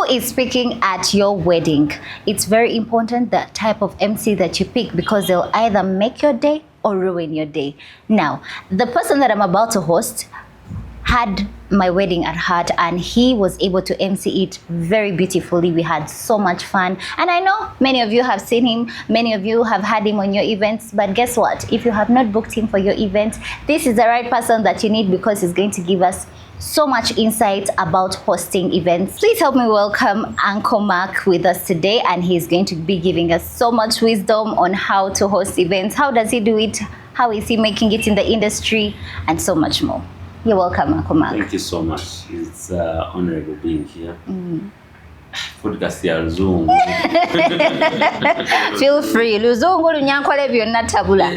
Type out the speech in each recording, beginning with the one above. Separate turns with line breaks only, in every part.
is speaking at your wedding? It's very important the type of MC that you pick, because they'll either make your day or ruin your day. Now, the person that I'm about to host had my wedding at heart, and he was able to MC it very beautifully. We had so much fun, and I know many of you have seen him, many of you have had him on your events, but guess what? If you have not booked him for your event, this is the right person that you need, because he's going to give us so much insight about hosting events. Please help me welcome Uncle Mark with us today, and he's going to be giving us so much wisdom on how to host events. How does he do it? How is he making it in the industry? And so much more. You're welcome, Uncle Mark.
Thank you so much. It's honorable being here. Podcast ya Luzungu.
Feel free. Luzungu lunyankole byonna tabula.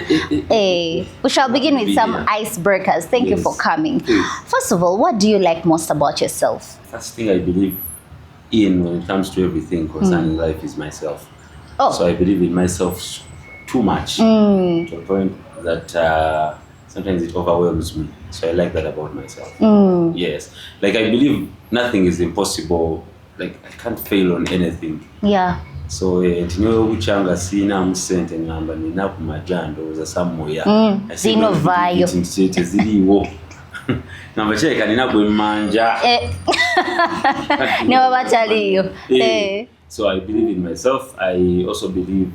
We shall begin with some icebreakers. Thank you for coming. First of all, what do you like most about yourself?
First thing I believe in when it comes to everything concerning life is myself. So I believe in myself too much to a point that sometimes it overwhelms me. So I like that about myself. Yes. Like I believe nothing is impossible. Like I can't fail on anything.
Yeah.
So tino uchanga sina msente ngamba nina kumajando za samoya.
Zino vayo.
Ntete ziliwo. Ngamba cheka nina kwemanja.
Ne wabataliyo.
So I believe in myself. I also believe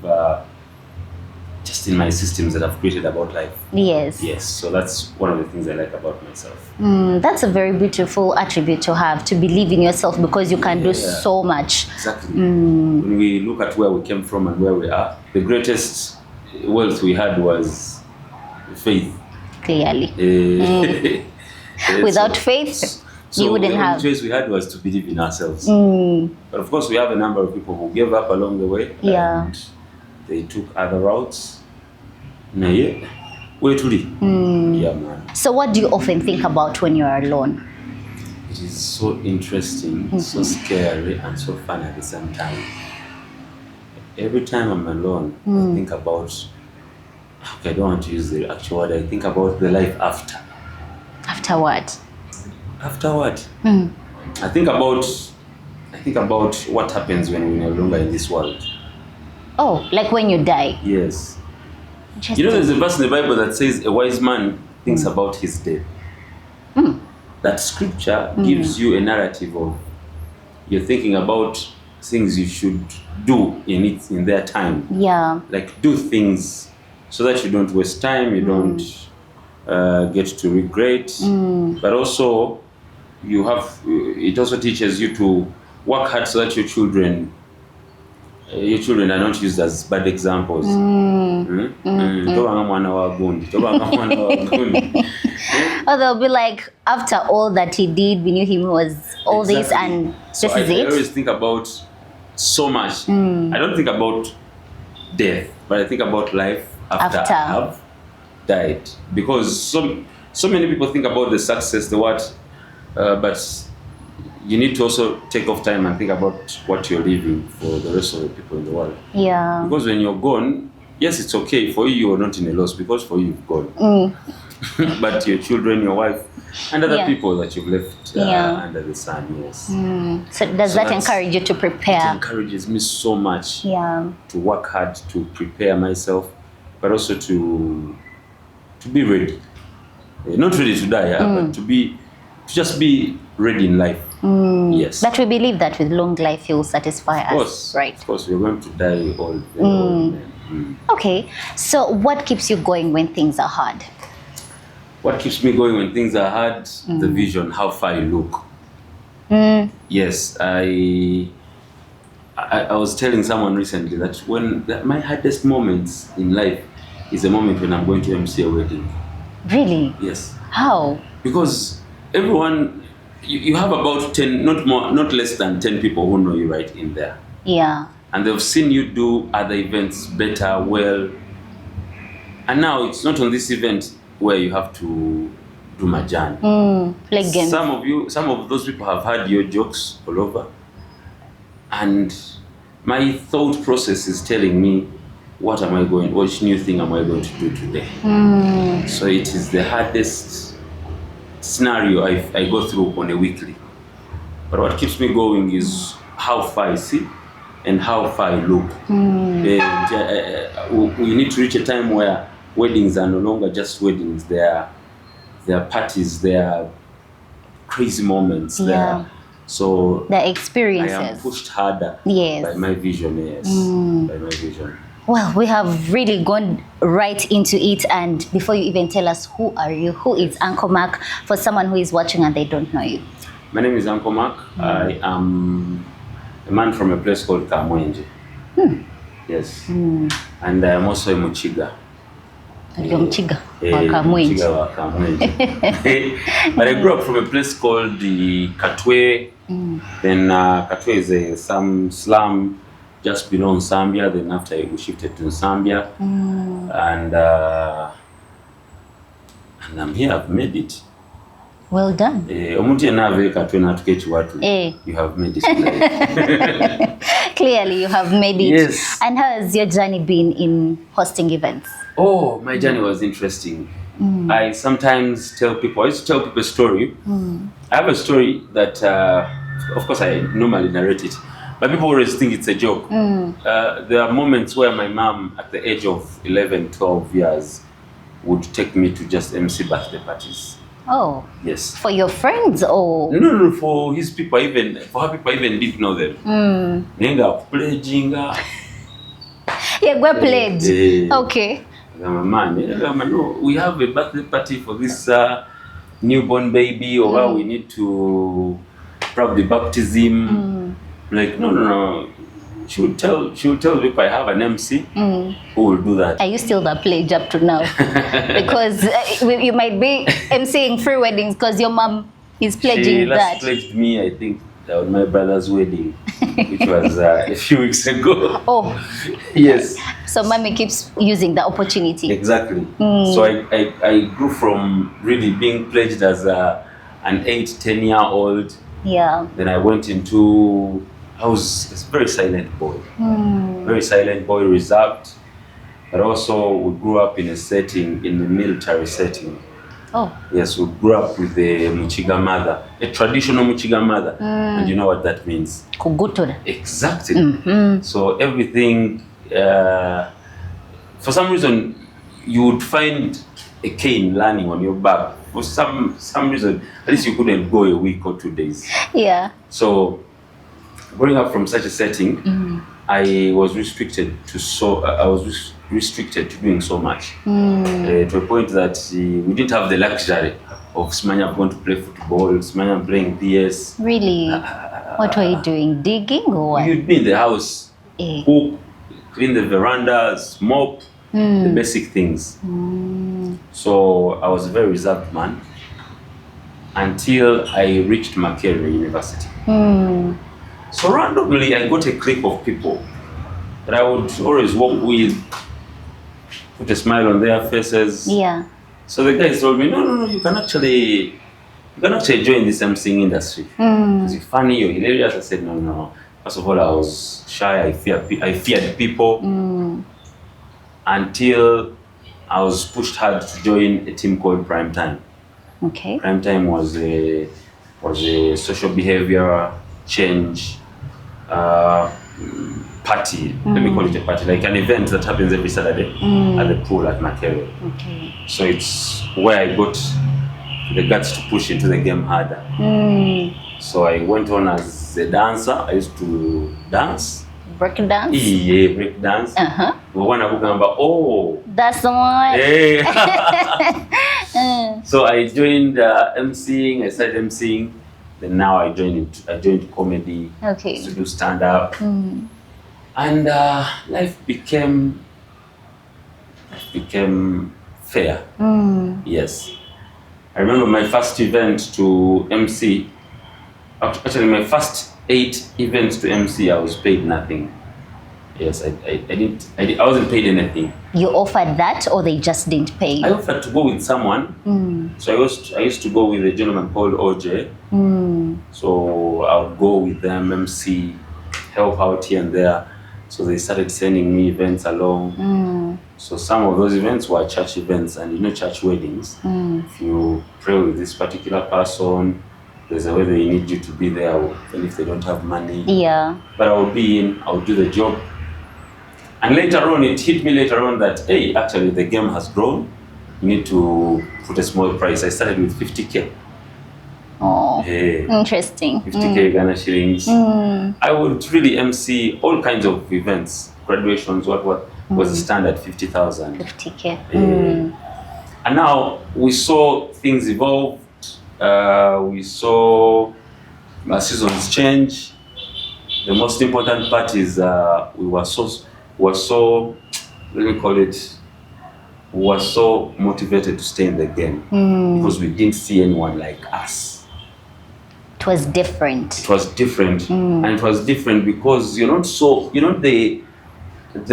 just in my systems that I've created about life. Yes. Yes. So that's one of the things I like about myself.
That's a very beautiful attribute to have, to believe in yourself, because you can do so much.
Exactly. When we look at where we came from and where we are, the greatest wealth we had was faith.
Clearly. Without faith, you wouldn't have.
The choice we had was to believe in ourselves. But of course, we have a number of people who gave up along the way.
Yeah.
And they took other routes. Yeah, man.
So what do you often think about when you're alone?
It is so interesting, so scary, and so fun at the same time. Every time I'm alone, I think about, okay, I don't want to use the actual word, I think about the life after.
After what?
After what? I think about what happens when we're no longer in this world. Oh,
like when you die?
Yes. You know, there's a verse in the Bible that says a wise man thinks about his death. That scripture gives you a narrative of you're thinking about things you should do in their time. Yeah. Like do things so that you don't waste time, you don't get to regret. But also it also teaches you to work hard so that your children are not used as bad examples.
Or they'll be like, after all that he did, we knew him was all this, and
so
this is it.
I always think about so much. I don't think about death, but I think about life after I have died. Because so many people think about the success, the what, but you need to also take off time and think about what you're leaving for the rest of the people in the world. Yeah. Because when you're gone, yes, it's okay. For you, you're not in a loss, because for you, you've gone. But your children, your wife, and other people that you've left under the sun, yes.
So does that encourage you to prepare?
It encourages me so much to work hard, to prepare myself, but also to be ready. Not ready to die, but to just be ready in life. Yes.
But we believe that with long life you'll satisfy us, right?
Of course, we're going to die all.
Okay, so what keeps you going when things are hard?
What keeps me going when things are hard? The vision, how far you look. Yes, I was telling someone recently that my hardest moments in life is the moment when I'm going to MC a wedding.
Really?
Yes.
How?
Because everyone, you have about 10, not less than 10 people who know you right in there. Yeah. And they've seen you do other events better, well. And now it's not on this event where you have to do majan.
Play games.
Some of those people have heard your jokes all over. And my thought process is telling me, which new thing am I going to do today? So it is the hardest scenario I go through on a weekly. But what keeps me going is how far I see and how far I look. And we need to reach a time where weddings are no longer just weddings. They are parties. They are crazy moments. So
the experiences.
I am pushed harder by my vision. Yes, by my vision.
Well, we have really gone right into it, and before you even tell us, who are you? Who is Uncle Mark for someone who is watching and they don't know you?
My name is Uncle Mark. I am a man from a place called Kamwenje. Yes. And I am also a Muchiga.
Muchiga
wa Kamwenje. But I grew up from a place called the Katwe. Then Katwe is some slum just below Zambia. Then after we shifted to Zambia, and I'm here. I've made it.
Well done.
You have made it.
Clearly, you have made it.
Yes.
And how has your journey been in hosting events?
Oh, my journey was interesting. I sometimes I used to tell people a story. I have a story that, of course, I normally narrate it. But people always think it's a joke. There are moments where my mom, at the age of 11, 12 years, would take me to just MC birthday parties.
Oh.
Yes.
For your friends or?
No, for his people, for her people, even didn't know them. Nenga pledging.
Yeah, go pledge. Okay.
No, we have a birthday party for this newborn baby, or we need to probably baptism. Like, no. She would tell people I have an MC who will do that.
Are you still the pledge up to now? Because you might be MCing free weddings because your mom is pledging that.
She last pledged me, I think, on my brother's wedding, which was a few weeks ago.
Oh.
Yes.
So mommy keeps using the opportunity.
Exactly. So I grew from really being pledged as an 8-10-year-old.
Yeah.
Then I went into... I was a very silent boy. Very silent boy, reserved. But also we grew up in a military setting.
Oh.
Yes, we grew up with a Muchiga mother, a traditional Muchiga mother. And you know what that means?
Kugutura.
Exactly. So everything, for some reason, you would find a cane landing on your back. For some reason, at least you couldn't go a week or 2 days.
Yeah.
So growing up from such a setting, I was restricted to doing so much, to a point that we didn't have the luxury of Smanya going to play football, Smanya playing PS.
Really? What were you doing? Digging or what?
You'd be in the house, cook, clean the verandas, mop, the basic things. So I was a very reserved man until I reached Makerere University. So randomly, I got a clique of people that I would always walk with, put a smile on their faces.
Yeah.
So the guys told me, no, you can actually join this MCing industry. Because you're funny, you're hilarious. I said, no. First of all, I was shy. I feared people until I was pushed hard to join a team called Prime Time.
Okay.
Prime Time was a social behavior change party. Let me call it a party, like an event that happens every Saturday at the pool at Makerere. Okay. So it's where I got the guts to push into the game harder. So I went on as a dancer. I used to dance.
Break dance?
Yeah, break dance.
That's the one.
Hey. So I joined MCing. I started MCing. Then now I joined comedy.
Okay.
To do stand up. And life became fair. Yes. I remember my first event to MC. Actually, my first 8 events to MC, I was paid nothing. Yes, I wasn't paid anything.
You offered that, or they just didn't pay?
I offered to go with someone. So I used to go with a gentleman called OJ. So I would go with them, MC, help out here and there. So they started sending me events along. So some of those events were church events, and church weddings. If you pray with this particular person, There's a way they need you to be there, and if they don't have money.
Yeah.
But I'll be in, I'll do the job. And later on, it hit me later on that, hey, actually the game has grown. You need to put a small price. I started with 50K.
Oh, interesting.
50K Ghana shillings. I would really MC all kinds of events, graduations, what was the standard 50,000.
50K.
And now we saw things evolve. We saw seasons change. The most important part is we were so let me call it. We were so motivated to stay in the game because we didn't see anyone like us.
It was different.
It was different, and it was different because you're not the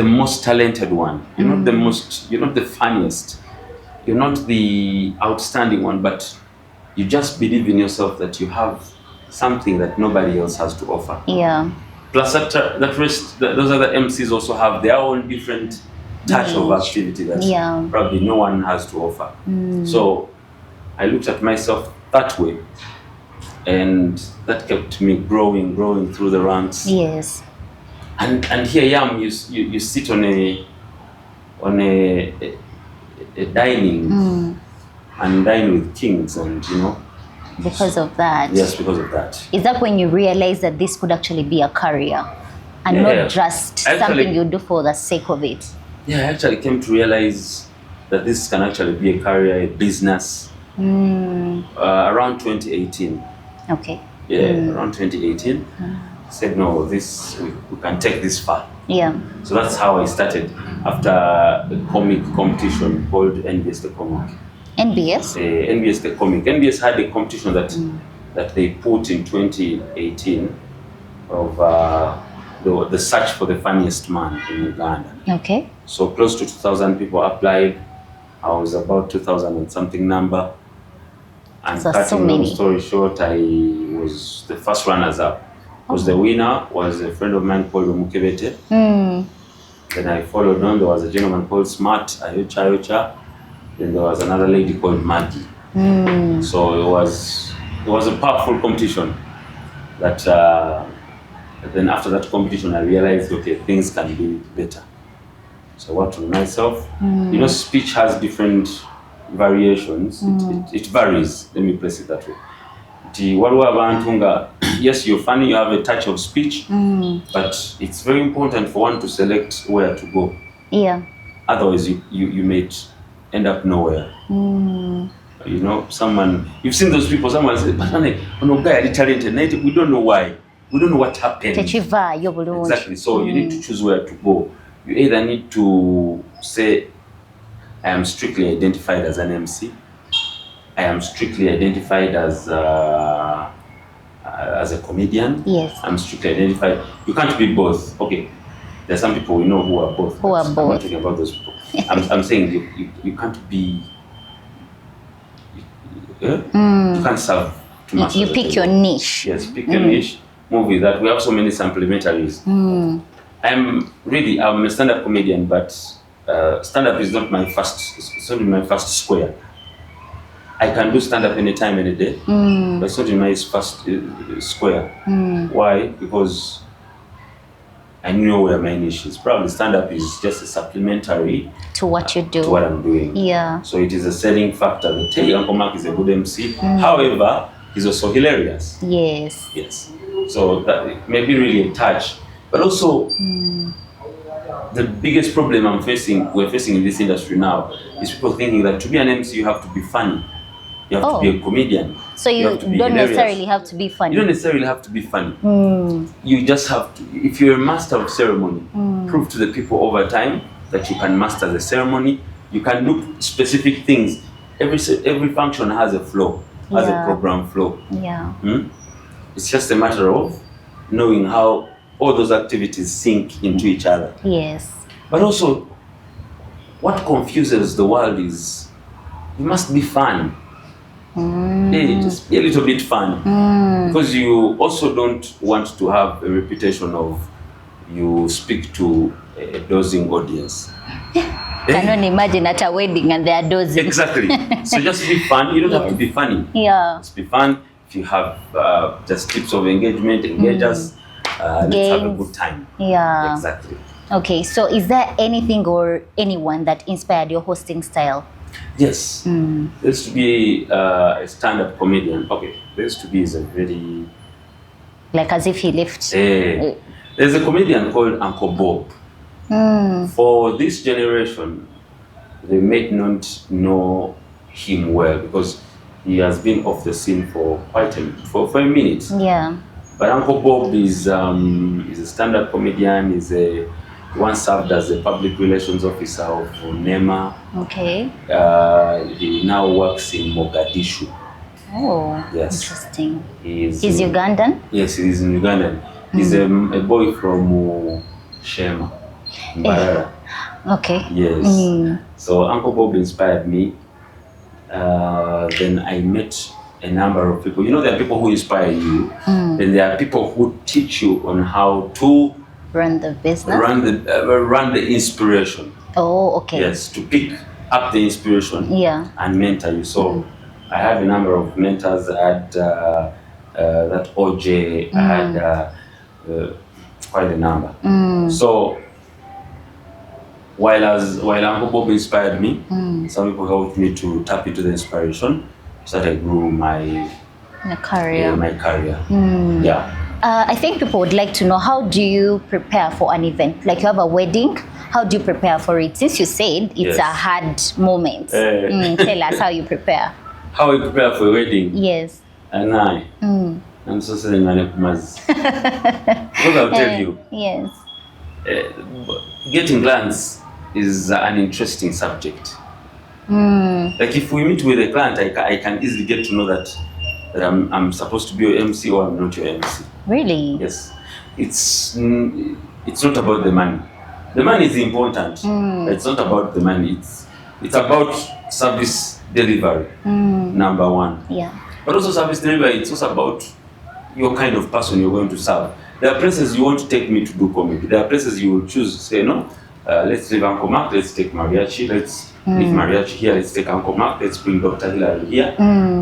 most talented one. You're not you're not the funniest. You're not the outstanding one, but you just believe in yourself that you have something that nobody else has to offer.
Yeah.
Plus, those other MCs also have their own different touch of activity that probably no one has to offer. So I looked at myself that way, and that kept me growing through the ranks.
Yes.
And here I am. You sit on a dining and dine with kings, and
because of that.
Yes, because of that.
Is that when you realize that this could actually be a career and not just something you do for the sake of it?
Yeah, I actually came to realize that this can actually be a career, a business. Around 2018.
Okay.
Yeah, around 2018. Said no, we can take this far.
Yeah.
So that's how I started after a comic competition called NBS the Comic.
NBS?
NBS the Comic. NBS had a competition that they put in 2018 of the search for the funniest man in Uganda.
Okay.
So close to 2,000 people applied. I was about 2,000 and something number. And
so
cutting
long
story short, I was the first runners up. Because the winner was a friend of mine called Mukebete. Then I followed on. There was a gentleman called Smart Ayocha. Then there was another lady called Maggie. So it was a powerful competition. That then after that competition, I realized, okay, things can be better. So I worked on myself. Speech has different variations. It varies. Let me place it that way. Yes, you're funny, you have a touch of speech, but it's very important for one to select where to go.
Yeah.
Otherwise, you may end up nowhere. You've seen those people, someone says, but no guy is talented, we don't know why. We don't know what happened. Exactly. So you need to choose where to go. You either need to say, I am strictly identified as an MC. I am strictly identified as a comedian.
Yes.
I'm strictly identified. You can't be both. Okay. There's some people we know who are both. I'm not talking about those people. I'm saying you can't be. You can't serve too much.
You pick your niche.
Yes, pick your niche. Move with that. We have so many supplementaries. I'm a stand-up comedian, but stand-up is not my first. It's not my first square. I can do stand-up anytime, any day, but it's not in my first square. Why? Because I know where my niche is. Probably stand-up is just a supplementary
to what you do.
To what I'm doing.
Yeah.
So it is a selling factor. That, hey, Uncle Mark is a good MC. However, he's also hilarious.
Yes.
Yes. So that may be really a touch. But also, the biggest problem we're facing in this industry now is people thinking that to be an MC, you have to be funny. You have to be a comedian.
So you don't necessarily have to be funny.
You don't necessarily have to be funny. You just have to, if you're a master of ceremony, prove to the people over time that you can master the ceremony. You can do specific things. Every function has a flow, has a program flow.
Yeah.
It's just a matter of knowing how all those activities sync into each other.
Yes.
But also, what confuses the world is you must be fun. Hey, just be a little bit fun. Because you also don't want to have a reputation of you speak to a dozing audience.
Can only imagine at a wedding and they are dozing.
Exactly. So just be fun. You don't have to be funny.
Yeah.
Just be fun. if you have just tips of engagement, engage us. Let's have a good time.
Yeah.
Exactly.
Okay, so is there anything or anyone that inspired your hosting style?
Yes. There used to be a stand-up comedian. Okay, there used to be is a very...
Like as if he left.
There's a comedian called Uncle Bob. For this generation, they may not know him well because he has been off the scene for for a minute.
Yeah.
But Uncle Bob is a stand-up comedian. Once served as a public relations officer of NEMA.
Okay.
He now works in Mogadishu.
Oh,
yes.
Interesting.
He's
Ugandan?
Yes, he's in Ugandan. He's a boy from Shema, Mbarara.
Okay.
Yes. So Uncle Bob inspired me. Then I met a number of people. You know, there are people who inspire you. Then there are people who teach you on how to
run the business.
Run the inspiration.
Oh, okay.
Yes, to pick up the inspiration.
Yeah. And
mentor you. So I had a number of mentors. I had that OJ. I had quite a number. So while Uncle Bob inspired me, some people helped me to tap into the inspiration, so that I grew my career. Yeah.
I think people would like to know, how do you prepare for an event? Like you have a wedding, how do you prepare for it? Since you said it's a hard moment, tell us how you prepare.
How I prepare for a wedding?
Yes.
And I'm so saying because I'll tell you.
Yes.
Getting clients is an interesting subject. Like if we meet with a client, I can easily get to know that I'm supposed to be your MC or I'm not your MC.
Really?
Yes. It's not about the money. The money is important. But it's not about the money. It's about service delivery. Number one.
Yeah.
But also service delivery, it's also about your kind of person you're going to serve. There are places you want to take me to do comedy. There are places you will choose to say, no, let's leave Uncle Mark, let's take mariachi, let's leave mariachi here, let's take Uncle Mark, let's bring Dr. Hilary here.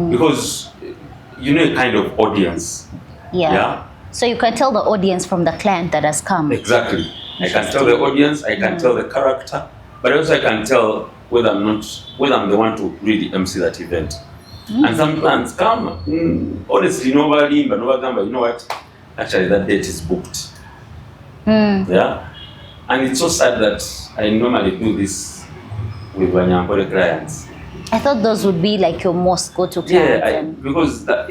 Because you know a kind of audience. Yeah.
So you can tell the audience from the client that has come.
Exactly. I can tell the audience, I can tell the character, but also I can tell whether I'm the one to really MC that event. And some plans come, honestly, nobody, but you know what? Actually, that date is booked. Yeah? And it's so sad that I normally do this with Wanyankore clients.
I thought those would be like your most go-to clients.
Yeah, because that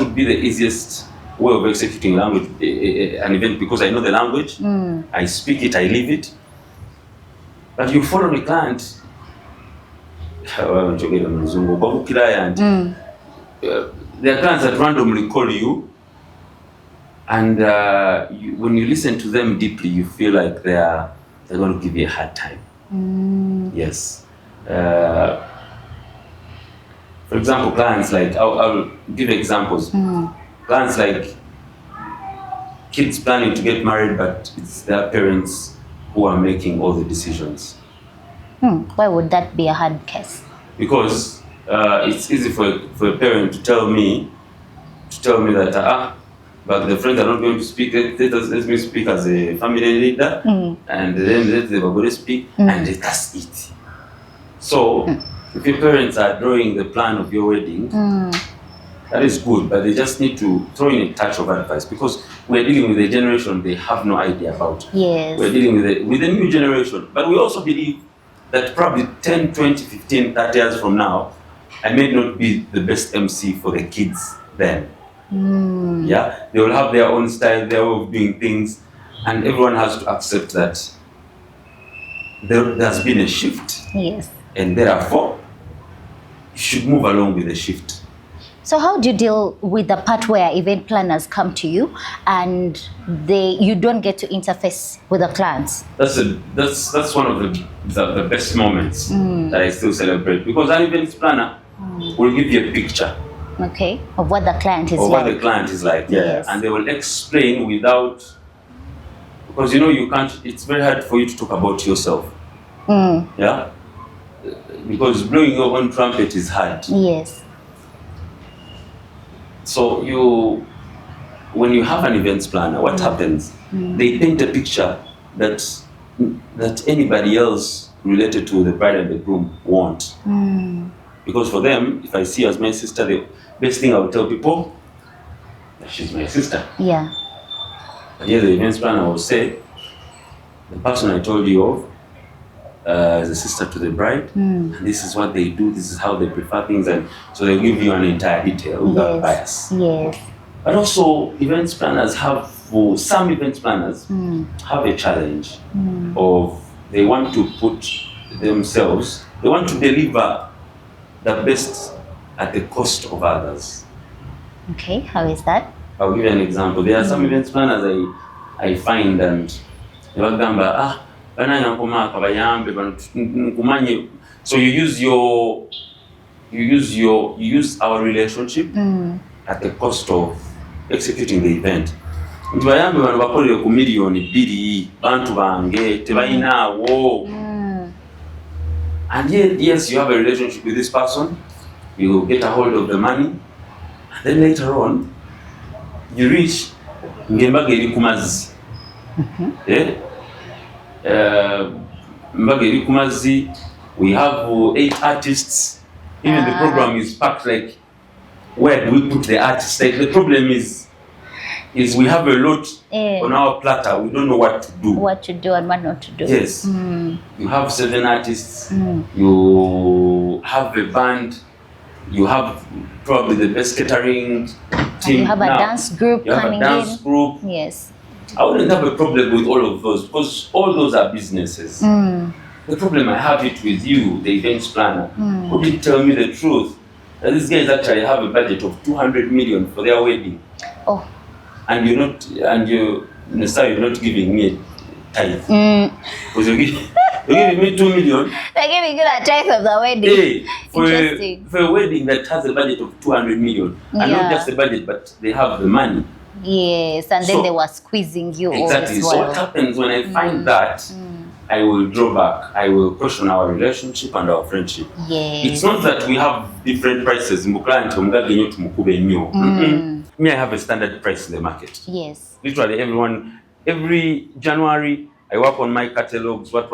would be the easiest way of executing language, an event, because I know the language, I speak it, I live it. But you follow the client, there are clients that randomly call you, and when you listen to them deeply, you feel like they're going to give you a hard time. Yes. For example, clients like, I'll give examples. Clients like kids planning to get married, but it's their parents who are making all the decisions.
Why would that be a hard case?
Because it's easy for a parent to tell me that but the friends are not going to speak. Let me speak as a family leader, and then let the Babore speak, and that's it. So, if your parents are drawing the plan of your wedding, that is good, but they just need to throw in a touch of advice, because we're dealing with a generation they have no idea about.
Yes.
We're dealing with a new generation, but we also believe that probably 10, 20, 15, 30 years from now, I may not be the best MC for the kids then. Yeah, they will have their own style, their way of doing things, and everyone has to accept that there's been a shift.
Yes.
And therefore, you should move along with the shift.
So how do you deal with the part where event planners come to you and you don't get to interface with the clients?
That's one of the best moments that I still celebrate, because an event planner will give you a picture.
Okay, of what the client is
like. Of
what
the client is like, yeah.
Yes.
And they will explain without, because you know you can't, it's very hard for you to talk about yourself. Yeah? Because blowing your own trumpet is hard.
Yes.
So when you have an events planner, what happens? They paint a picture that anybody else related to the bride and the groom won't. Because for them, if I see her as my sister, the best thing I will tell people that she's my sister.
Yeah.
But here the events planner will say, the person I told you of is a sister to the bride, and this is what they do, this is how they prefer things, and so they give you an entire detail without bias.
Yes.
But also, events planners have, for some events planners, have a challenge of they want to put themselves, they want to deliver the best at the cost of others.
Okay, how is that?
I'll give you an example. There are some events planners I find, and bagamba so you use our relationship at the cost of executing the event. Nti bayambe bano bakolere ku miliyoni 2 bantu bange tebayinaawo. And yet, yes, you have a relationship with this person, you get a hold of the money, and then later on you reach ngembaga eri ku mazzi. Mbaga eri ku mazzi, we have 8 artists, even the program is packed, like where do we put the artists? Like the problem is we have a lot on our platter, we don't know what to do.
What to do and what not to do.
Yes. You have 7 artists, you have a band, you have probably the best catering team.
You have a dance group
coming in. You have a dance group.
Yes.
I wouldn't have a problem with all of those because all those are businesses. The problem I have it with you, the events planner, who did tell me the truth that these guys actually have a budget of 200 million for their wedding.
Oh.
And you're not giving me a tithe. Because you're giving me 2 million.
They're giving you a tithe of the wedding.
Hey,
Interesting.
For a wedding that has a budget of 200 million. And not just the budget, but they have the money.
Yes, and then they were squeezing you.
Exactly. So what happens when I find that, I will draw back. I will question our relationship and our friendship.
Yes.
It's not that we have different prices. Me, I have a standard price in the market.
Yes.
Literally every January, I work on my catalogs, what,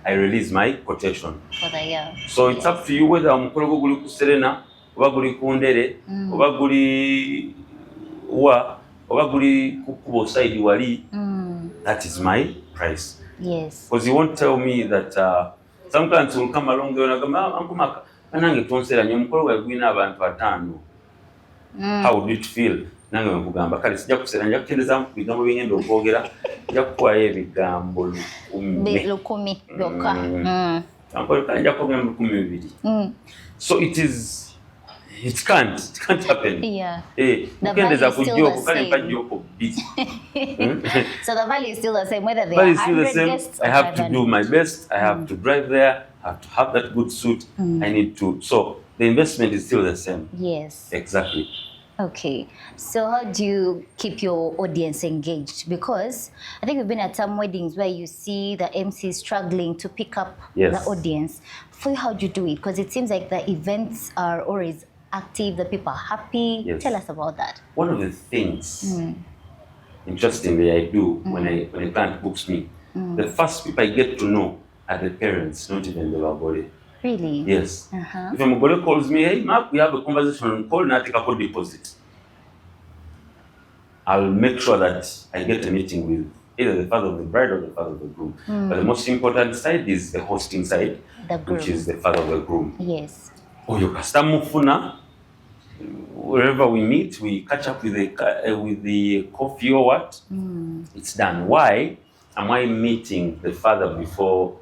I release my quotation.
For the year.
So it's up to you whether I'm guli ku Serena, oba guli ku Ndere, oba guli wa, oba guli ku Kubo side wali. That is my price.
Yes.
Because you won't tell me that some clients will come along there and go, nange tonsera nyo mukolo gwa gwina abantu 5. How would it feel? Nange nkugamba kale sijja kusera nja kukendeza mu bigambo byengenda okwogera, nja kukuwayo ebigambo
10 byokka.
Nja kwogera 2,000. So it can't happen.
Yeah.
Kukendeza ku Joko kale mpa Joko busy.
So the value is still the same, whether they
are
are
100 guests or I have 500. To do my best. I have to drive there. I have to have that good suit. I need to. So the investment is still the same.
Yes.
Exactly.
Okay. So how do you keep your audience engaged? Because I think we've been at some weddings where you see the MC struggling to pick up the audience. For you, how do you do it? Because it seems like the events are always active, the people are happy. Yes. Tell us about that.
One of the things, interestingly, I do when a client books me, the first people I get to know are the parents, not even the babole.
Really?
Yes. If a mobile calls me, hey, Mark, we have a conversation on call, and I take a call deposit. I'll make sure that I get a meeting with either the father of the bride or the father of the groom. But the most important side is the hosting side, which is the father of the groom.
Yes.
Oh, your customer funa. Wherever we meet, we catch up with the coffee or what. It's done. Why am I meeting the father before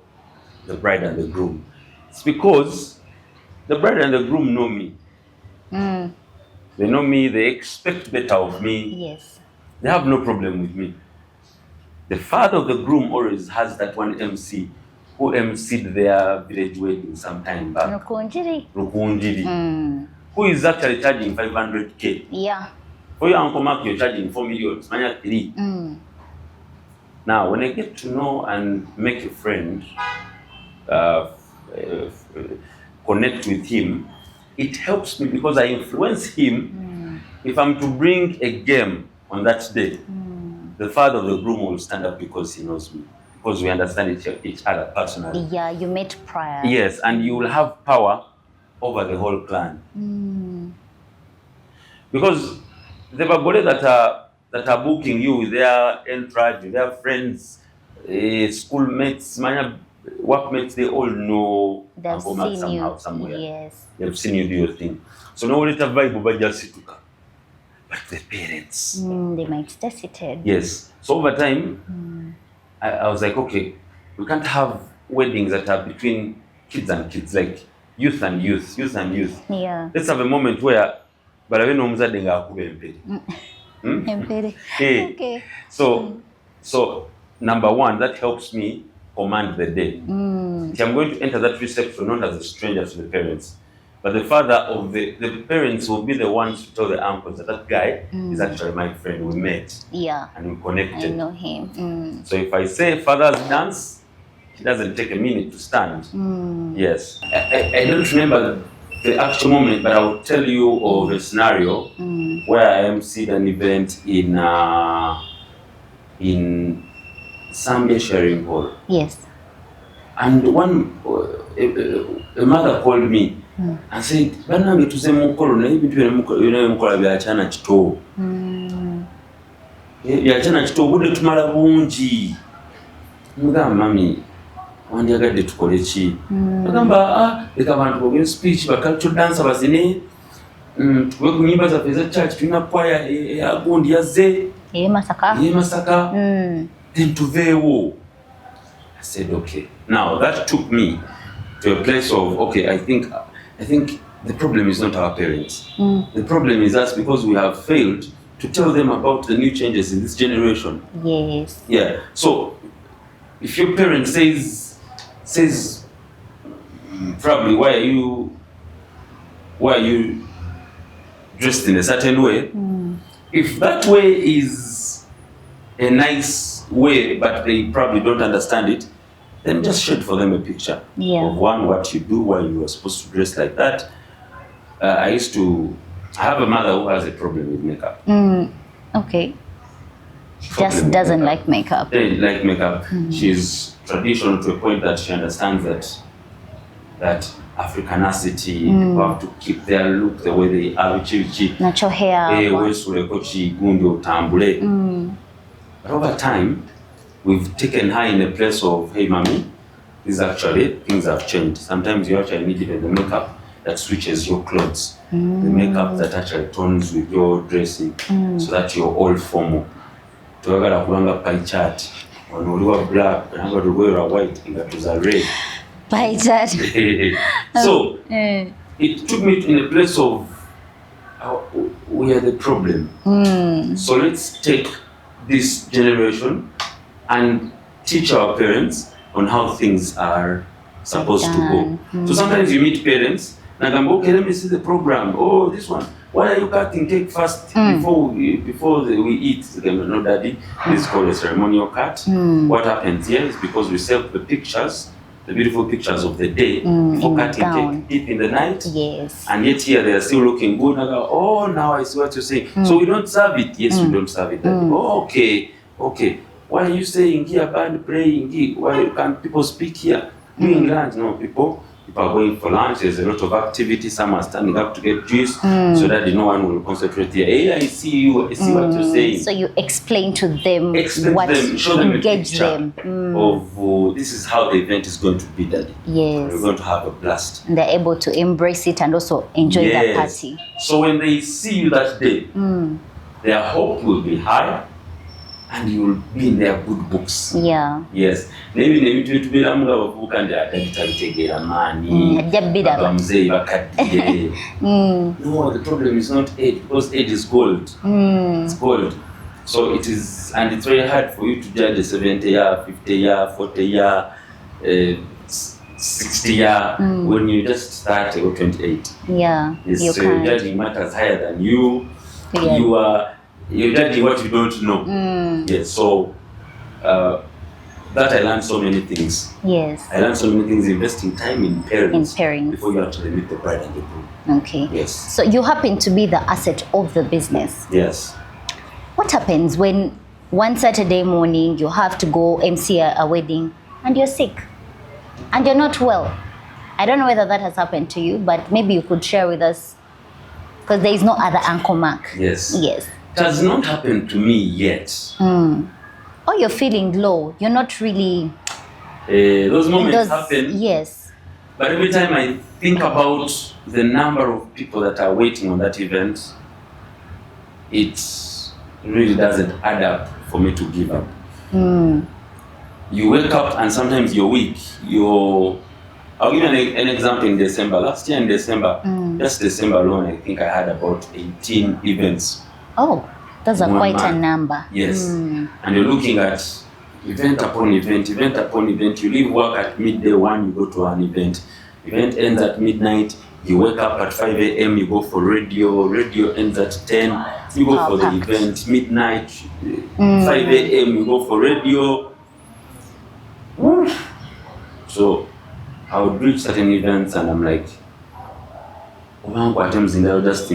the bride and the groom? It's because the bride and the groom know me. They know me. They expect better of me.
Yes.
They have no problem with me. The father of the groom always has that one MC who emceed their village wedding some time back. Rukunjiri. Who is actually charging 500K?
Yeah.
For your Uncle Mark, you're charging 4 million. 3. Now, when I get to know and make a friend, connect with him, it helps me because I influence him if I'm to bring a game on that day, the father of the groom will stand up because he knows me, because we understand each other personally.
Yeah, you met prior.
Yes, and you will have power over the whole clan. Because the bagole that are booking you with their entourage, with their friends, schoolmates, workmates, they all know
They've
Uncle
seen you
somewhere.
Yes.
They've seen you do your thing. So no let a vibe but just situka. But the parents.
They might stay seated.
Yes. So over time, I was like, okay, we can't have weddings that are between kids and kids, like youth and youth.
Yeah.
Let's have a moment where balaveno omuzadde ng'akuba empere.
Empere.
Hey.
Okay.
So number one, that helps me command the day. See, I'm going to enter that reception not as a stranger to the parents, but the father of the parents will be the ones to tell the uncles that guy is actually my friend. We met.
Yeah.
And we connected.
I know him.
So if I say father's dance, it doesn't take a minute to stand. Yes. I don't remember the actual moment, but I will tell you of a scenario where I emceed an event in Zambia Sharing Hall.
Yes.
And a mother called me and said, "Banange tuze mukolo na ebintu bino mukola byachana kito." Byachana kito bude tumala bungi. Mugamba mami wandiyagadde tukole ki? Agamba leka abantu bogere speech ba cultural dancer bazine. Tuwe ku nyimba zaffe za church tulina choir ya gundi yazze. Masaka. Then tuveewo. I said, okay. Now that took me to a place of, okay, I think the problem is not our parents. The problem is us, because we have failed to tell them about the new changes in this generation.
Yes.
Yeah. So if your parent says probably why are you dressed in a certain way? If that way is a nice way, but they probably don't understand it, then just show for them a picture of what you do, why you are supposed to dress like that. I have a mother who has a problem with makeup.
Okay. She just doesn't like makeup.
They like makeup. She's traditional to a point that she understands that Africanacity, people have to keep their look the way they are.
Natural hair.
But over time, we've taken her in a place of, hey, mommy, things have changed. Sometimes you actually need even the makeup that switches your clothes, the makeup that actually tones with your dressing, so that you're all formal. Tuagala kulanga pie chart, onoliwa black, nanga tuweera white, inga tuza red.
Pie chart.
So it took me in a place of, we are the problem. So let's take this generation and teach our parents on how things are supposed to go. So sometimes you meet parents, Nagamba, okay, let me see the program. Oh, this one. Why are you cutting cake first before we eat? No, daddy, this is called a ceremonial cut. What happens here is because we sell the pictures, the beautiful pictures of the day, before cutting cake deep in the night.
Yes.
And yet here they are still looking good. And I go, oh, now I see what you're saying. So we don't serve it. Yes, we don't serve it. Oh, okay. Why are you saying here, band praying here? Why can't people speak here? Doing lunch? No, people are going for lunch. There's a lot of activity. Some are standing up to get juice so that no one will concentrate here. Hey, I see you. I see what you're saying.
So you explain to them
show them
engage them.
Of this is how the event is going to be, daddy.
Yes.
We're going to have a blast.
And they're able to embrace it and also enjoy the party.
So when they see you that day, their hope will be high. And you will be in their good books.
Yeah.
Yes. Maybe to be a and the money. No, the problem is not age, because age is gold. It's gold. So it is, and it's very hard for you to judge a 70-year, 50-year, 40-year, 60-year when you just start or 28.
Yeah.
Yes, so you're judging matters higher than you. Yeah. You're judging what you don't know. Yes, so that I learned so many things.
Yes.
I learned so many things, investing time in pairings,
In pairings.
before you actually meet the bride and the groom.
Okay.
Yes.
So you happen to be the asset of the business.
Yes.
What happens when one Saturday morning you have to go MC a wedding and you're sick and you're not well? I don't know whether that has happened to you, but maybe you could share with us, because there is no other Uncle Mark.
Yes.
Yes.
It has not happened to me yet.
Or you're feeling low. You're not really.
Those moments happen.
Yes.
But every time I think about the number of people that are waiting on that event, it really doesn't add up for me to give up. You wake up and sometimes you're weak. I'll give you an example in December. Last year in December, just December alone, I think I had about 18 events.
Oh, that's quite a number.
Yes. And you're looking at event upon event, event upon event. You leave work at midday 1, you go to an event. Event ends at midnight. You wake up at 5 a.m., you go for radio. Radio ends at 10, you go for the event. Midnight, 5 a.m., you go for radio. So I would reach certain events and I'm like, just